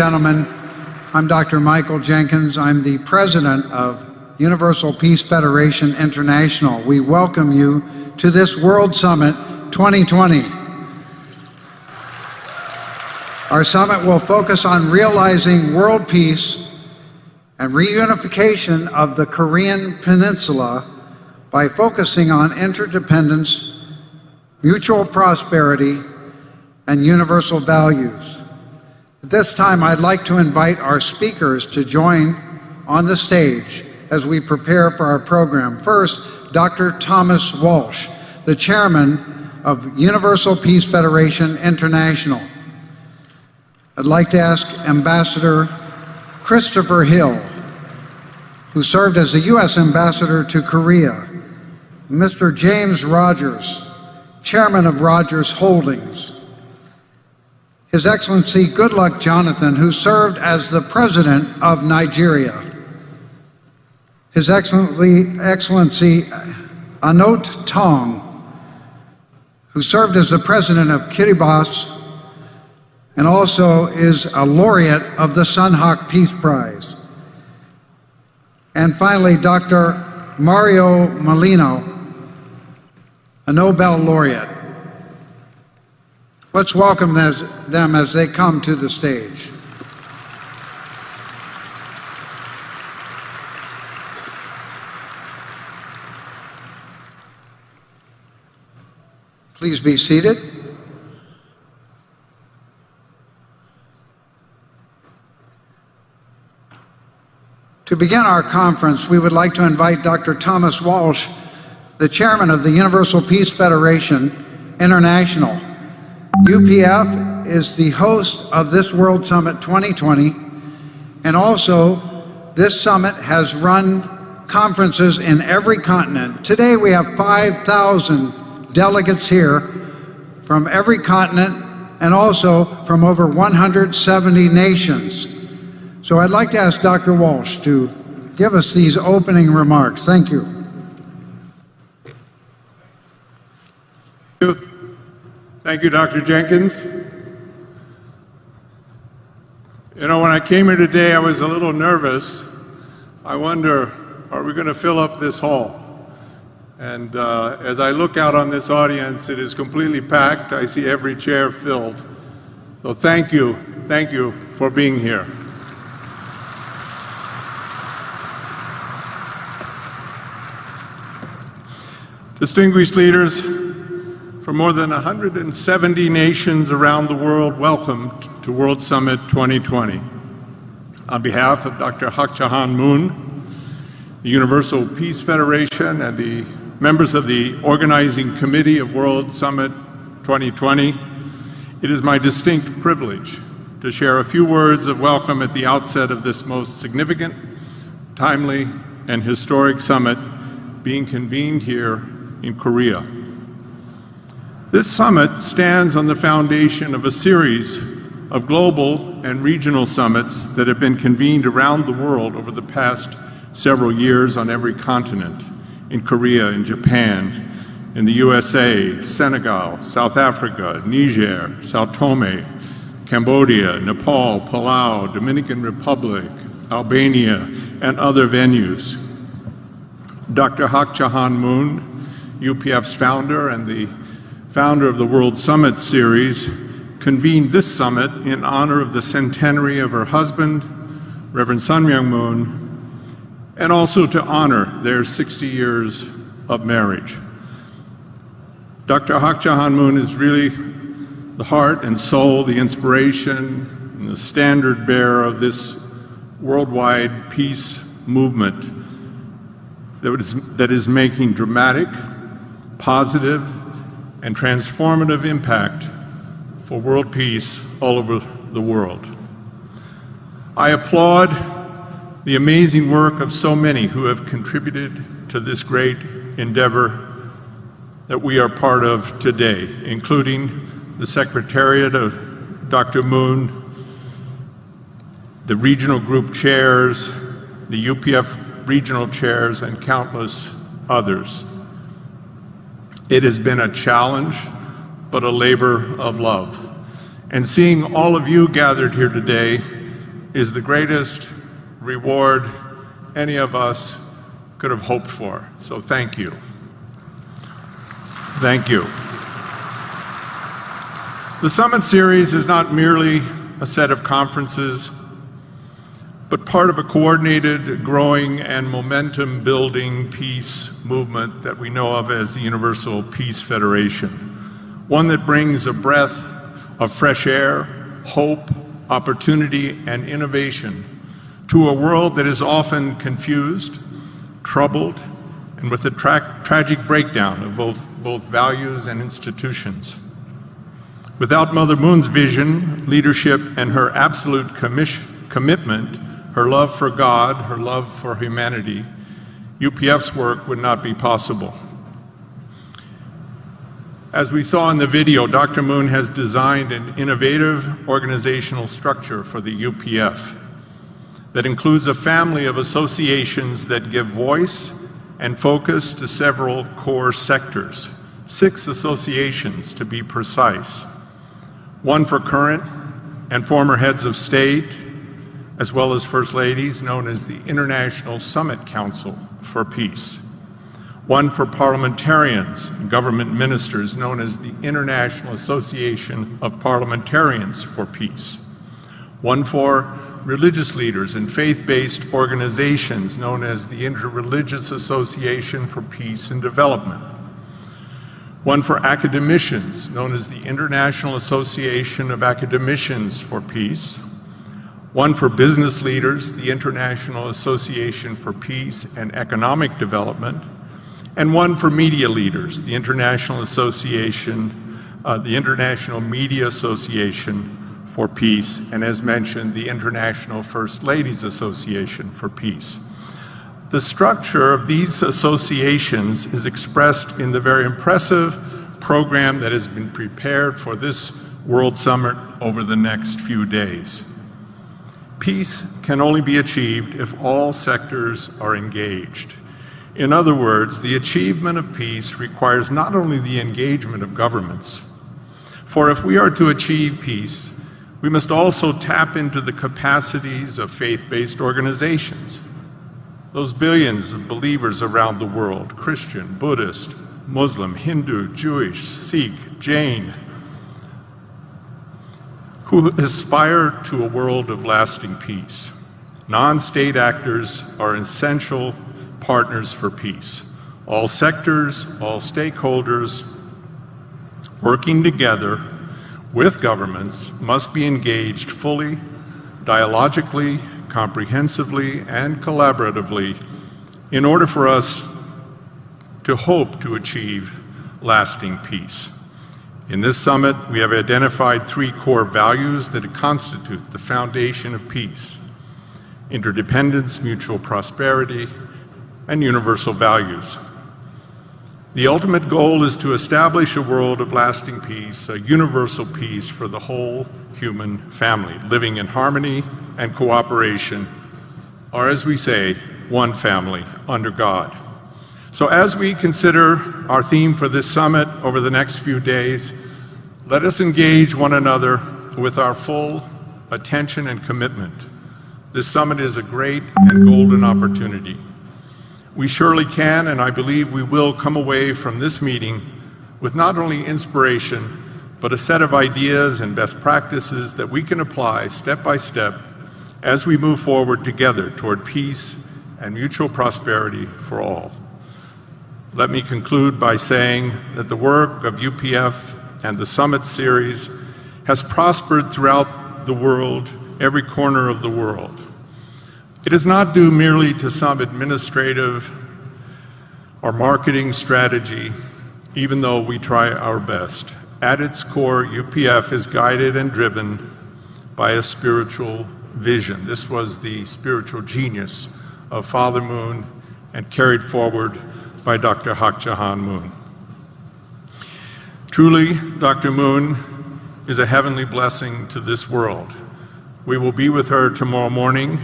Gentlemen, I'm Dr. Michael Jenkins. I'm the president of Universal Peace Federation International. We welcome you to this World Summit 2020. Our summit will focus on realizing world peace and reunification of the Korean Peninsula by focusing on interdependence, mutual prosperity, and universal values. At this time, I'd like to invite our speakers to join on the stage as we prepare for our program. First, Dr. Thomas Walsh, the chairman of Universal Peace Federation International. I'd like to ask Ambassador Christopher Hill, who served as the U.S. Ambassador to Korea, Mr. James Rogers, Chairman of Rogers Holdings, His Excellency Goodluck Jonathan, who served as the President of Nigeria, His Excellency Anot Tong, who served as the President of Kiribati and also is a laureate of the Sunhawk Peace Prize. And finally, Dr. Mario Molino, a Nobel laureate. Let's welcome them as they come to the stage. Please be seated. To begin our conference, we would like to invite Dr. Thomas Walsh, the chairman of the Universal Peace Federation International. UPF is the host of this World Summit 2020, and also this summit has run conferences in every continent. Today we have 5,000 delegates here from every continent and also from over 170 nations. So I'd like to ask Dr. Walsh to give us these opening remarks. Thank you. Thank you, Dr. Jenkins. You know, when I came here today, I was a little nervous. I wonder, are we going to fill up this hall? And as I look out on this audience, it is completely packed. I see every chair filled. So thank you for being here. Distinguished leaders from more than 170 nations around the world, welcome to World Summit 2020. On behalf of Dr. Hak Jahan Moon, the Universal Peace Federation, and the members of the organizing committee of World Summit 2020, it is my distinct privilege to share a few words of welcome at the outset of this most significant, timely, and historic summit being convened here in Korea. This summit stands on the foundation of a series of global and regional summits that have been convened around the world over the past several years on every continent, in Korea, in Japan, in the USA, Senegal, South Africa, Niger, Sao Tome, Cambodia, Nepal, Palau, Dominican Republic, Albania, and other venues. Dr. Hak Jahan Moon, UPF's founder and the founder of the World Summit Series, convened this summit in honor of the centenary of her husband, Reverend Sun Myung Moon, and also to honor their 60 years of marriage. Dr. Hak Jahan Moon is really the heart and soul, the inspiration, and the standard bearer of this worldwide peace movement that is making dramatic, positive, and transformative impact for world peace all over the world. I applaud the amazing work of so many who have contributed to this great endeavor that we are part of today, including the Secretariat of Dr. Moon, the regional group chairs, the UPF regional chairs, and countless others. It has been a challenge, but a labor of love. And seeing all of you gathered here today is the greatest reward any of us could have hoped for. So thank you. Thank you. The Summit Series is not merely a set of conferences, but part of a coordinated, growing, and momentum-building peace movement that we know of as the Universal Peace Federation. One that brings a breath of fresh air, hope, opportunity, and innovation to a world that is often confused, troubled, and with a tragic breakdown of both values and institutions. Without Mother Moon's vision, leadership, and her absolute commitment, her love for God, her love for humanity, UPF's work would not be possible. As we saw in the video, Dr. Moon has designed an innovative organizational structure for the UPF that includes a family of associations that give voice and focus to several core sectors, 6 associations to be precise. One for current and former heads of state, as well as First Ladies, known as the International Summit Council for Peace. One for parliamentarians and government ministers, known as the International Association of Parliamentarians for Peace. One for religious leaders and faith-based organizations, known as the Interreligious Association for Peace and Development. One for academicians, known as the International Association of Academicians for Peace. One for business leaders, the International Association for Peace and Economic Development. And one for media leaders, the International Media Association for Peace, and as mentioned, the International First Ladies Association for Peace. The structure of these associations is expressed in the very impressive program that has been prepared for this World Summit over the next few days. Peace can only be achieved if all sectors are engaged. In other words, the achievement of peace requires not only the engagement of governments, for if we are to achieve peace, we must also tap into the capacities of faith-based organizations. Those billions of believers around the world, Christian, Buddhist, Muslim, Hindu, Jewish, Sikh, Jain, who aspire to a world of lasting peace. Non-state actors are essential partners for peace. All sectors, all stakeholders working together with governments must be engaged fully, dialogically, comprehensively, and collaboratively in order for us to hope to achieve lasting peace. In this summit, we have identified 3 core values that constitute the foundation of peace: interdependence, mutual prosperity, and universal values. The ultimate goal is to establish a world of lasting peace, a universal peace for the whole human family, living in harmony and cooperation, or as we say, one family under God. So as we consider our theme for this summit over the next few days, let us engage one another with our full attention and commitment. This summit is a great and golden opportunity. We surely can, and I believe we will, come away from this meeting with not only inspiration, but a set of ideas and best practices that we can apply step by step as we move forward together toward peace and mutual prosperity for all. Let me conclude by saying that the work of UPF and the Summit Series has prospered throughout the world, every corner of the world. It is not due merely to some administrative or marketing strategy, even though we try our best. At its core, UPF is guided and driven by a spiritual vision. This was the spiritual genius of Father Moon and carried forward by Dr. Hak Jahan Moon. Truly, Dr. Moon is a heavenly blessing to this world. We will be with her tomorrow morning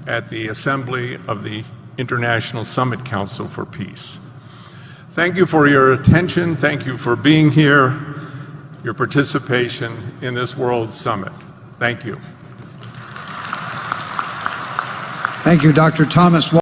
at the Assembly of the International Summit Council for Peace. Thank you for your attention. Thank you for being here, your participation in this World Summit. Thank you. Thank you, Dr. Thomas Walsh.